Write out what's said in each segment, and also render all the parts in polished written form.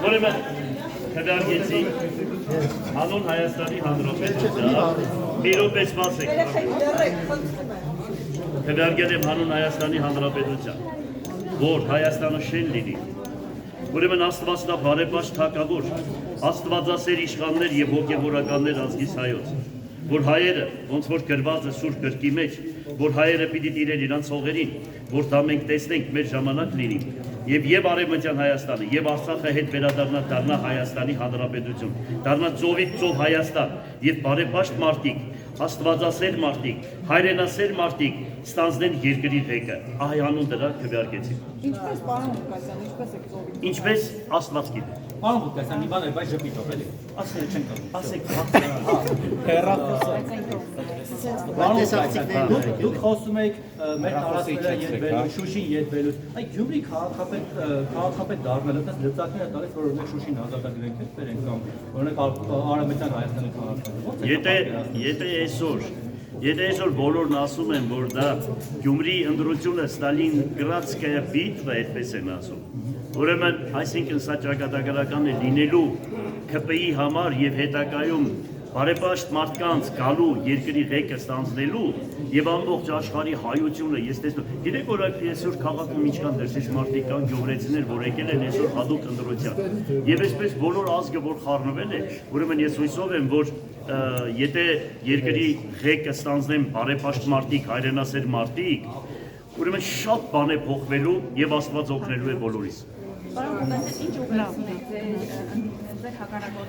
Ուրեմն քվեարկեցի հանուն Հայաստանի Հանրապետության մի րոպե սպասեք քվեարկել եմ հանուն Հայաստանի Հանրապետության որ Հայաստանը շեն լինի ուրեմն Աստվածն է բարեպաշտ թագավոր աստվածասեր իշխաններ եւ հոգեվորականներ ազգիս հայոց որ հայերը ոնց որ գրված է սուրբ գրքի մեջ որ հայերը պիտի տիրեն իրանց հողերին որ դա մենք տեսնենք մեր ժամանակ լինի եւ արևմտյան Հայաստանը եւ Արցախը հետ վերադառնա Հայաստանի Հանրապետություն դառնա ծովից ծով Հայաստան եւ բարեպաշտ մարդիկ աստվածասեր մարդիկ հայրենասեր մարդիկ ստանձնեն երկրի ղեկը այ անուն դրա քվեարկեցի Ինչպես պարոն Ղուկասյան, ինչպես եք ծովի։ Ինչպես Աստված գիտի Պարոն Ղուկասյան, մի բան է, բայց ժպիտով էլի։ ասեք Պարոն Ղուկասյան, դուք խոսում եք մեր տարածքները ետվելու, Շուշին ետվելու, այդ Գյումրի քաղաքապետ դառնալը, այդպես լծակները տալիս, որ օրինակ Շուշին ազատագրենք բերենք կամ օրինակ Արևմտյան Հայաստանի քաղաքները։ Եթե այսօր բոլորն ասում են, որ դա Գյումրի ընդրությունը Ստալինգրադսկայա բիտվա այդպես են ասում, ուրեմն այսինքն սա ճակատագրական է լինելու ԿՊ-ի համար եւ հետագայում բարեպաշտ մարդկանց գալու երկրի ղեկը ստանձնելու եւ ամբողջ աշխարհի հայությունը ես տեսնում գիտեք որ այսօր քաղաքում ինչքան դրսից մարդիկ կան գյումրեցիներ որ եկել են այսօր հadoop ընդրության եւ այսպես բոլոր ազգը որ խառնվել է ուրեմն ես հույսով եմ որ եթե երկրի ղեկը ստանձնեն բարեպաշտ մարդիկ հայրենասեր մարդիկ ուրեմն շատ բան է փոխվելու եւ Աստված օգնելու է բոլորիս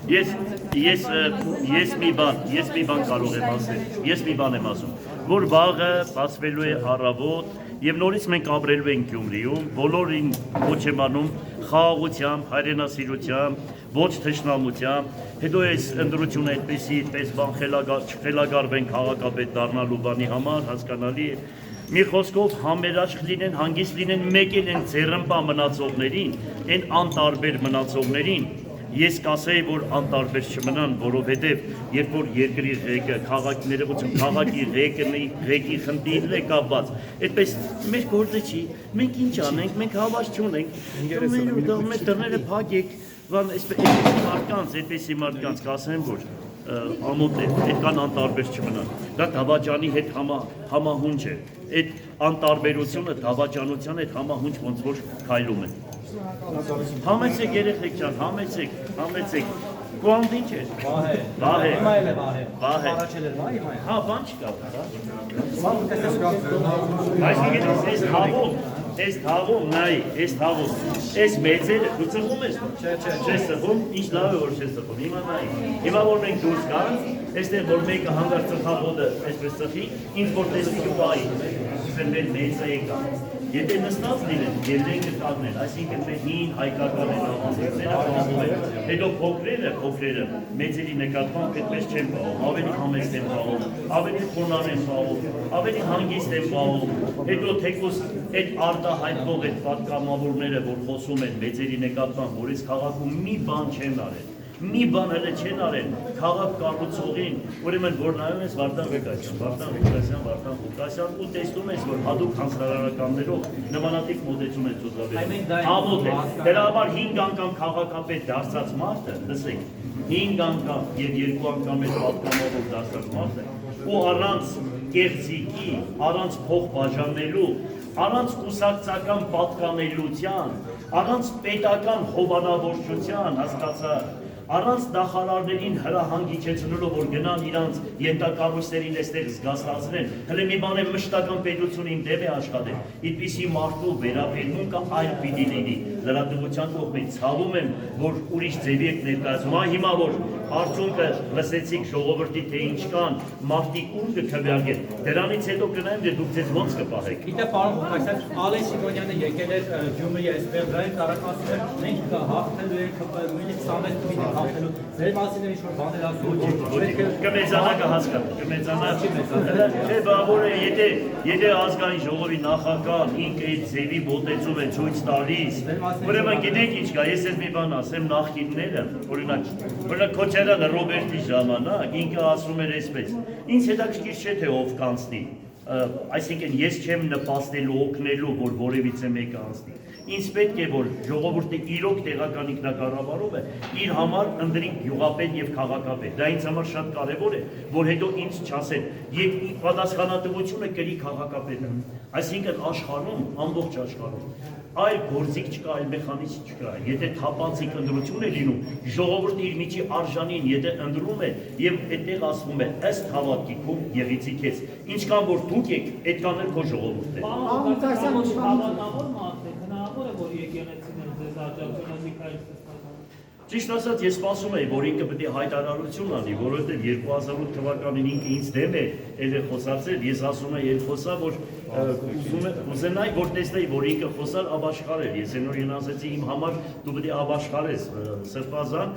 Ես մի բան կարող եմ ասել, ես մի բան եմ ասում, որ վաղը բացվելու է առավոտ եւ նորից մենք ապրելու ենք Գյումրիում, բոլորին ոչ եմ անում խաղաղությամբ, հայրենասիրությամբ, ոչ թշնամությամբ, հետո այս ընդրությունը այդպես բան խելագարվեն քաղաքապետ դառնալու բանի համար, հասկանալի է Մի խոսքով համերաշխ լինեն, հանգիստ լինեն, մեկ են ձեռնպա մնացողներին, այն անտարբեր մնացողներին, ես կասեի, որ անտարբեր չմնան, որովհետև երբ որ երկրի ղեկը, քաղաքի ղեկի խնդիրն է կապված, այդպես մեր գործը չի, մենք ինչ անենք, մենք հավաս չունենք, մեր դռները փակեք, այդպեսի մարդկանց կասեմ, որ ամոթ է, այդքան անտարբեր չմնան, դա դավաճանի հետ համահունչ է, այդ անտարբերությունը դավաճանության հետ համահունչ ոնց որ քայլում են։ Համեցեք երեխեք ջան, համեցեք, Կուանդ ինչ է։ Վահե։ Հա, բան չկա։ Այս թաղում, նայի, այս մեծերը, դու ծխում ես, չես ծխում, ինչ լավ է որ չես ծխում, հիմա նայի, հիմա որ մենք դուրս գանք, այստեղ որ մեկը հանգար ծխախոտը այսպես ծխի, ինձ որ տեսնի կպայի, մեր մեծը եկա, եթե նստած լինեն, երկրեն կտակնել, այսինքն մեր հին հայկական են ավազիկները պահում են, հետո փոքրերը մեծերի նկատմամբ այդպես չեն պահում, ավելի համեստ են պահում, ավելի խոնար են պահում, ավելի հանգիստ են պահում, հետո թեկուզ այդ արտահայտվող այդ պատգամավորները, որ խոսում են մեծերի նկատմամբ, որ այս քաղաքում մի բան չեն արել, մի բան հələ չեն արել, քաղաք կառուցողին, ուրեմն որ նայում ես Վարդան Ղուկասյան ու տեսնում ես, որ հատուկ հանձնարարականներով նմանատիպ մոտեցում են ցուցաբերում։ Ամոթ է, դրա համար 5 անգամ քաղաքապետ դարձած մարդը, լսեք, 5 անգամ եւ 2 անգամ էլ պատգամավոր դարձած մարդը, ու առանց կեղծիկի, առանց փող բաժանելու, առանց կուսակցական պատկանելության, առանց պետական հովանավորչության, հասկացա, առանց նախարարներին հրահանգ իջեցնելով, որ գնան իրանց ենթակառույցներին այստեղ զգաստացնեն, հələ մի բան է մշտական պետությունը իմ դեմ է աշխատել, այդպիսի մարդու վերաբերմունքը այլ պիտի լինի, լրատվության կողմից ցավում եմ, որ ուրիշ ձևի եք ներկայացում, հիմա որ արդյունքը լսեցիք ժողովրդի թե ինչ կան, մարդիկ ուր կքվեարկեն, դրանից հետո կնայեմ, թե դուք ձեզ ոնց կպահեք։ Գիտե պարոն Ղուկասյան, Ալեն Սիմոնյանը եկել էր Գյումրի այսպես դրանից առաջ ասում էր, մենք հաղթելու ենք նույնիսկ 26 թվականին հաղթելու, ձեր մասին ինչ որ բաներ ասում։ Կմեծանա կհասկանա, թե բավոր է, եթե ազգային ժողովի նախագահ ինքը այդ ձևի մոտեցում է ցույց տալիս, ուրեմն գիտեք ինչ կա, ես ես մի բան ասեմ նախկինները, օրինակ Քոչարյանը Ռոբերտի ժամանակ ինքը ասում էր այսպես, ինձ հետաքրքիր չէ թե ով կանցնի, այսինքն ես չեմ նպաստելու օգնելու, որ որևիցե մեկը անցնի։ Ինձ պետք է որ ժողովուրդը իրոք տեղական ինքնակառավարում է իր համար ընտրի գյուղապետ եւ քաղաքապետ։ Դա ինձ համար շատ կարեւոր է, որ հետո ինձ չասեն, եւ պատասխանատվությունը կրի քաղաքապետը։ Այսինքն աշխարհում, ամբողջ աշխարհում այլ գործիք չկա, այլ մեխանիզմ չկա։ Եթե թափանցիկ ընտրություն է լինում, ժողովուրդը իր միջի արժանին եթե ընտրում է եւ այդտեղ ասվում է ըստ հավատքի քո եղիցի քեզ։ Ինչքան որ դուք եք, այդքան էլ քո ժողովուրդն է։ Հավանավոր մարդ է, հնարավոր է որ եկեղեցին ձեզ աջակցել Միքայել Սիսկոսյանը։ Ճիշտ ասած, ես սպասում էի, որ ինքը պետք է հայտարարություն անի, որովհետև 2008 թվականին ինքը ինձ դեմ է ել է խոսացել, ես ասում եմ խոսա, որ ուզենայի, որ տեսնեի, որ ինքը խոսար աբաշխարել, ես նորին ասեցի իմ համար դու պետք է աբաշխարես սրբազան,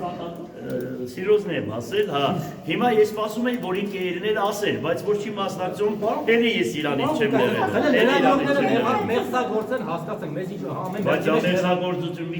սիրոզն եմ ասել, հա, հիմա ես սպասում էի, որ ինքը երներ ասել, բայց ոչ չի մասնակցում, էլի ես իրանից չեմ եղել, Հələ լրագրողները մեղսագործեն հասկացեք, մեզ ինչ ամեն բայց ամենագործություն մի